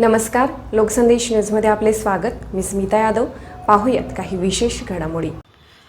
नमस्कार, लोकसंदेश न्यूजमध्ये आपले स्वागत। मी स्मिता यादव। पाहूयात काही विशेष घडामोडी।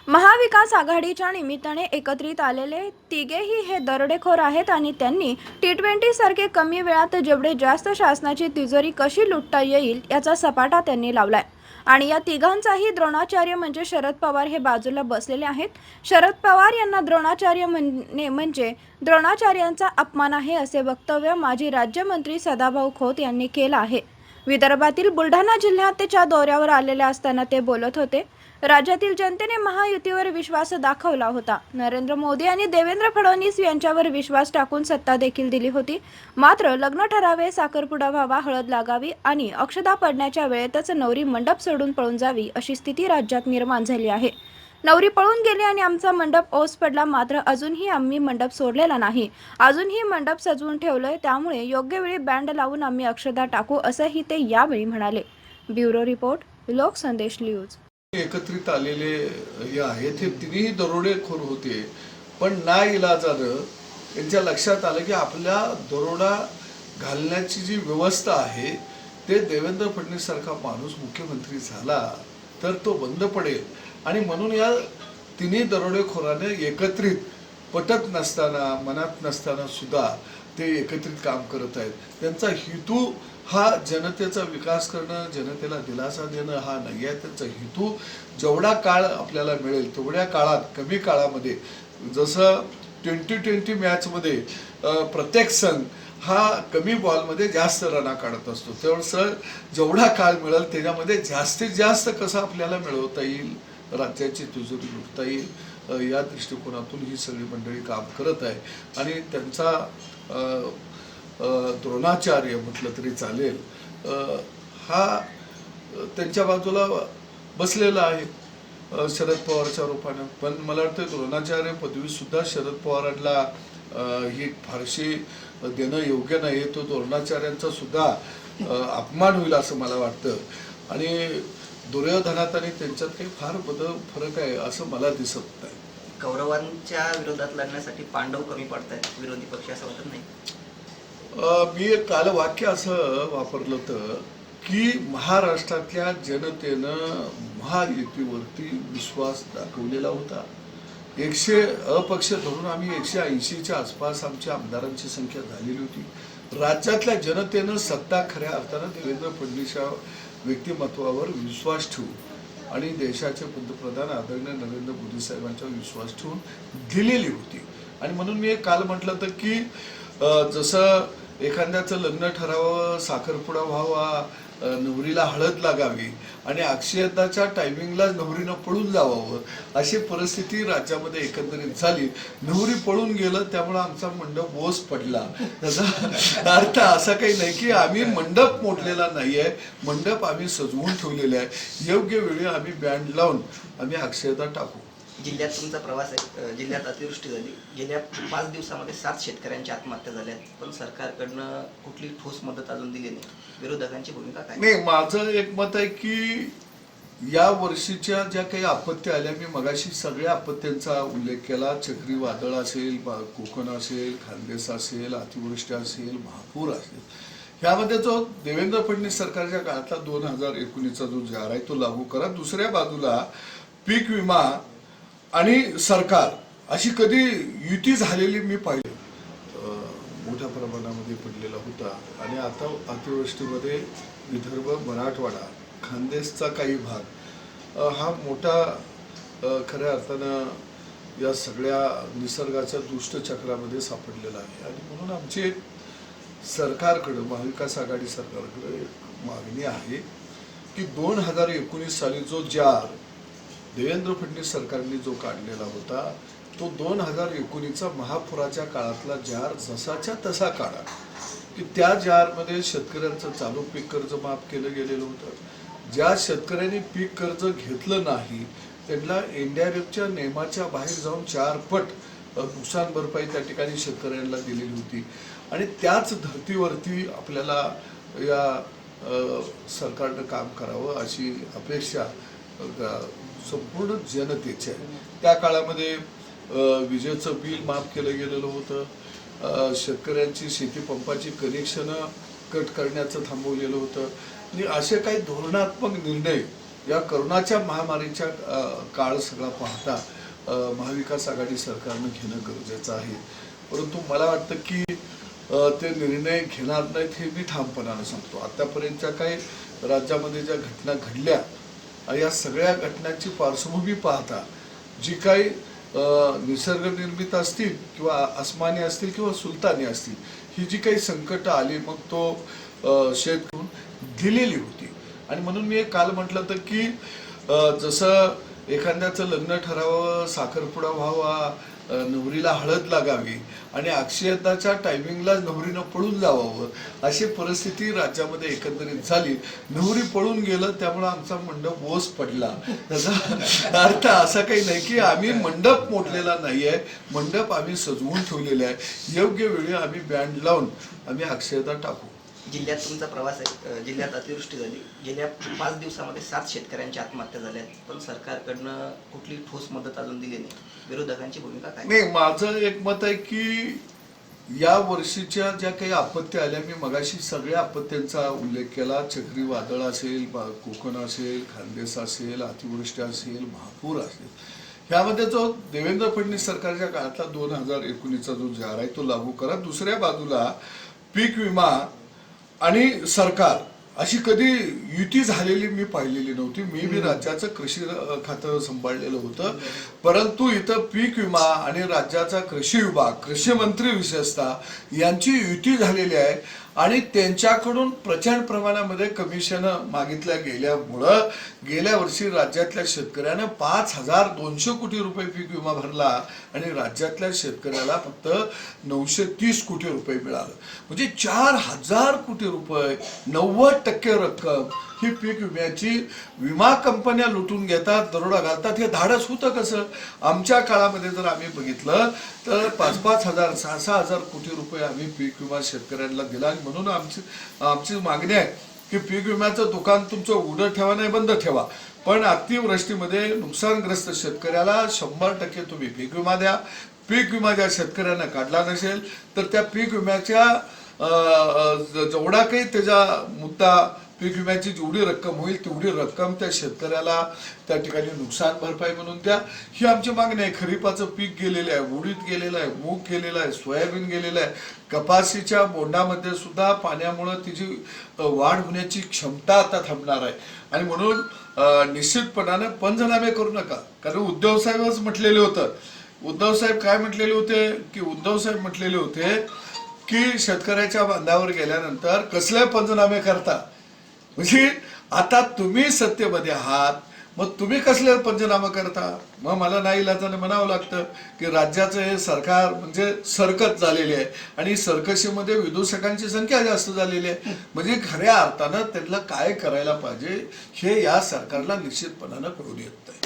महाविकास आघाडीच्या निमित्ताने एकत्रित आलेले तिघेही हे दरोडेखोर आहेत आणि त्यांनी T20 सारखे कमी वेळात जेवढे जास्त शासनाची तिजोरी कशी लुटता येईल याचा सपाटा त्यांनी लावलाय। आणि या तिघांचाही द्रोणाचार्य म्हणजे शरद पवार हे बाजूला बसलेले आहेत। शरद पवार यांना द्रोणाचार्य म्हणजे द्रोणाचार्यांचा अपमान आहे असे वक्तव्य माजी राज्यमंत्री सदाभाऊ खोत यांनी केलं आहे। विदर्भातील बुलढाणा जिल्ह्याच्या दौऱ्यावर आलेले असताना ते बोलत होते। राज्यातील जनतेने महायुतीवर विश्वास दाखवला होता। नरेंद्र मोदी आणि देवेंद्र फडणवीस यांच्यावर विश्वास टाकून सत्ता देखील दिली होती। मात्र लग्न ठरावे, साखरपुडा व्हावा, हळद लागावी आणि अक्षता पडण्याच्या वेळेतच नवरी मंडप सोडून पळून जावी अशी स्थिती राज्यात निर्माण झाली आहे। नवरी पळून गेली आणि आमचा मंडप ओस पडला, मात्र अजूनही आम्ही मंडप सोडलेला नाही। अजूनही मंडप सजवून ठेवलंय, त्यामुळे योग्य वेळी बँड लावून आम्ही अक्षता टाकू असंही ते यावेळी म्हणाले। Bureau report, Loksandesh news. एकत्रित आलेले हे आहेत, हे तिन्ही दरोडेखोर होते, पण नाइलाजानं त्यांच्या लक्षात आलं की आपल्या दरोडा घालण्याची जी व्यवस्था आहे ते देवेंद्र फडणवीस सारखा माणूस मुख्यमंत्री झाला तर तो बंद पडेल। आणि म्हणून या तिन्ही दरोडेखोराने एकत्रित पटत नसताना, मनात नसताना सुद्धा ते एकत्रित काम करत आहेत। त्यांचा हेतू हा जनतेचा विकास करणं, जनतेला दिलासा देणं हा नाही आहे। त्यांचा हेतू जेवढा काळ आपल्याला मिळेल तेवढ्या काळात, कमी काळामध्ये, जसं T20 मॅचमध्ये प्रत्येक संघ हा कमी बॉलमध्ये जास्त रना काढत असतो, तेवढं जेवढा काळ मिळेल त्याच्यामध्ये जास्तीत जास्त कसं आपल्याला मिळवता येईल, राज्याची तिजोरी लुटता येईल, या दृष्टिकोनातून ही सगळी मंडळी काम करत आहे। आणि त्यांचा द्रोणाचार्य म्हटलं तरी चालेल, हा त्यांच्या बाजूला बसलेला आहे शरद पवारच्या रूपानं। पण मला वाटतं द्रोणाचार्य पदवी सुद्धा शरद पवारांना ही फारशी देणं योग्य नाही। तो द्रोणाचार्यांचा सुद्धा अपमान होईल असं मला वाटतं। आणि दुर्योधनात आणि त्यांच्यात काही फार फरक आहे असं मला दिसत नाही। कौरवांच्या विरोधात लढण्यासाठी पांडव कमी पडतात विरोधी पक्ष, असं वाटत नाही? मी एक काल वाक्य असं वापरलं होतं की महाराष्ट्रातल्या जनतेनं महायुतीवरती विश्वास दाखवलेला होता। 100 अपक्ष धरून आम्ही 180च्या आसपास आमच्या आमदारांची संख्या झालेली होती। राज्यातल्या जनतेनं सत्ता खऱ्या अर्थानं देवेंद्र फडणवीस व्यक्तिमत्वावर विश्वास ठेवून आणि देशाचे पंतप्रधान आदरणीय नरेंद्र मोदी साहेबांचा विश्वास ठेवून दिलेली होती। आणि म्हणून मी काल म्हटलं होतं की जसं एखाद्याचं लग्न ठरावं, साखरपुडा व्हावा, नवरीला हळद लागावी आणि अक्षयताच्या टायमिंगला नवरीनं पळून जावावं, अशी परिस्थिती राज्यामध्ये एकंदरीत झाली। नवरी पळून गेलं त्यामुळे आमचा मंडप ओस पडला, त्याचा अर्थ असा काही नाही की आम्ही मंडप मोडलेला नाही आहे, मंडप आम्ही सजवून ठेवलेला आहे। योग्य वेळी आम्ही बँड लावून आम्ही अक्षयता टाकू। जिल्ह्यात तुमचा प्रवास आहे, जिल्ह्यात अतिवृष्टी झाली, गेल्या 5 दिवसामध्ये 7 शेतकऱ्यांच्या आत्महत्या झाल्या, पण सरकारकडनं कुठली ठोस मदत अजून दिली नाही। विरोधकांची भूमिका काय? नाही, माझं एक मत आहे की या वर्षीच्या ज्या काही आपत्त्या आल्या, मी मगाशी सगळ्या आपत्त्यांचा उल्लेख केला। चक्रीवादळ असेल, कोकण असेल, खानदेश असेल, अतिवृष्टी असेल, महापूर असेल, ह्यामध्ये जो देवेंद्र फडणवीस सरकारच्या काळातला 2019चा जो जार आहे तो लागू करा। दुसऱ्या बाजूला पीक विमा आणि सरकार अशी कधी युती झालेली मी पाहिली मोठ्या प्रमाणामध्ये पडलेला होता। आणि आता अतिवृष्टीमध्ये विदर्भ, मराठवाडा, खानदेशचा काही भाग हा मोठा खऱ्या अर्थानं या सगळ्या निसर्गाच्या दुष्टचक्रामध्ये सापडलेला आहे। आणि म्हणून आमची सरकारकडं, महाविकास आघाडी सरकारकडे एक मागणी आहे की 2019 साली जो जार देवेंद्र फडणवीस सरकारने जो काढलेला होता तो 2019चा महापुराच्या काळातला जार जसाच्या तसा काढा, की त्या जारमध्ये शेतकऱ्यांचं चालू पीक कर्ज माफ केलं गेलेलं होतं। ज्या शेतकऱ्यांनी पीक कर्ज घेतलं नाही त्यांना एनडीआरएफच्या नियमाच्या बाहेर जाऊन 4 पट नुकसान भरपाई त्या ठिकाणी शेतकऱ्यांना दिलेली होती। आणि त्याच धर्तीवरती आपल्याला या सरकारनं काम करावं अशी अपेक्षा संपूर्ण जनतेची आहे। त्या काळामध्ये विजेचं बिल माफ केलं गेलेलं होतं, शेतकऱ्यांची शेती पंपाची कनेक्शन कट करण्याचं थांबवलेलं होतं आणि असे काही धोरणात्मक निर्णय या करोनाच्या महामारीच्या काळ सगळा पाहता महाविकास आघाडी सरकारनं घेणं गरजेचं आहे. परंतु मला वाटतं की ते निर्णय घेणार नाहीत हे मी ठामपणानं सांगतो. आतापर्यंतच्या काही राज्यामध्ये ज्या घटना घडल्या या सगळ्या घटनांची पार्श्वभूमी पाहता जी काही निसर्गनिर्मित असतील किंवा आसमानी असतील किंवा सुलतानी असतील ही जी काही संकटं आली मग तो शेतकरून दिलेली होती. आणि म्हणून मी काल म्हटलं तर की जसं एखाद्याचं लग्न ठरावं, साखरपुडा व्हावा, नवरीला हळद लागावी आणि अक्षयताच्या टायमिंगला नवरीनं पळून जावावं अशी परिस्थिती राज्यामध्ये एकंदरीत झाली. नवरी पळून गेलं त्यामुळे आमचा मंडप ओस पडला. त्याचा अर्थ असा काही नाही की आम्ही मंडप मोडलेला नाही आहे, मंडप आम्ही सजवून ठेवलेला आहे. योग्य वेळी आम्ही बँड लावून आम्ही अक्षयता टाकू. जिल्ह्यात तुमचा प्रवास आहे. जिल्ह्यात अतिवृष्टी झाली. गेल्या 5 दिवसामध्ये 7 शेतकऱ्यांच्या आत्महत्या झाल्यात, पण सरकारकडनं कुठली ठोस मदत अजून दिली नाही. विरोधकांची भूमिका काय? नाही, माझं एक मत आहे की या वर्षीच्या ज्या काही आपत्ती आल्या मी मगाशी सगळ्या आपत्त्यांचा उल्लेख केला. चक्रीवादळ असेल, कोकण असेल, खानदेश असेल, अतिवृष्टी असेल, महापूर असेल, ह्यामध्ये जो देवेंद्र फडणवीस सरकारच्या काळातला 2019चा जो जार आहे तो लागू करा. दुसऱ्या बाजूला पीक विमा आणि सरकार अशी कधी युती झालेली मी पाहिलेली नव्हती. मी राज्याचं कृषी खातं सांभाळलेलं होतं, परंतु इथं पीक विमा आणि राज्याचा कृषी विभाग, कृषी मंत्री विशेषतः यांची युती झालेली आहे आणि त्यांच्याकडून प्रचंड प्रमाणामध्ये कमिशन मागितल्या गेल्यामुळं गेल्या वर्षी राज्यातल्या शेतकऱ्यानं 5,200 कोटी रुपये पीक विमा भरला आणि राज्यातल्या शेतकऱ्याला फक्त 930 कोटी रुपये मिळालं. म्हणजे 4,000 कोटी रुपये, 90% रक्कम ही पीक विम्याची विमा कंपन्या लुटून घेतात, दरोडा घालतात. हे धाडस होतं कसं? आमच्या काळामध्ये जर आम्ही बघितलं तर 5,000, 6,000 कोटी रुपये आम्ही पीक विमा शेतकऱ्यांना दिला. आणि म्हणून आमची मागणी आहे की पीक विम्याचं दुकान तुमचं उघडं ठेवा, नाही बंद ठेवा, पण अतिवृष्टीमध्ये नुकसानग्रस्त शेतकऱ्याला 100% तुम्ही पीक विमा द्या. पीक विमा ज्या शेतकऱ्यांना काढला नसेल तर त्या पीक विम्याच्या जेवढा काही त्याचा मुद्दा, पीक विम्याची जेवढी रक्कम होईल तेवढी रक्कम त्या शेतकऱ्याला त्या ठिकाणी नुकसान भरपाई म्हणून द्या. ही आमची मागणी आहे. खरीपाचं पीक गेलेलं आहे, उडीद गेलेलं आहे, मूग गेलेलं आहे, सोयाबीन गेलेलं आहे. कपाशीच्या बोंडामध्ये सुद्धा पाण्यामुळं तिची वाढ होण्याची क्षमता आता थांबणार आहे. आणि म्हणून निश्चितपणाने पंचनामे करू नका. कारण उद्धव साहेबच म्हटलेले होतं. उद्धव साहेब काय म्हटलेले होते की उद्धव साहेब म्हटलेले होते की शेतकऱ्याच्या बांधावर गेल्यानंतर कसले पंचनामे करता. म्हणजे आता तुम्ही सत्तेमध्ये आहात, मग तुम्ही कसले पंचनामा करता? मग मला नाही इलाजाने म्हणावं लागतं की राज्याचं हे सरकार म्हणजे सर्कस झालेली आहे आणि सर्कशीमध्ये विदूषकांची संख्या जास्त झालेली आहे. म्हणजे खऱ्या अर्थानं त्यातलं काय करायला पाहिजे हे या सरकारला निश्चितपणानं कळून येत नाही.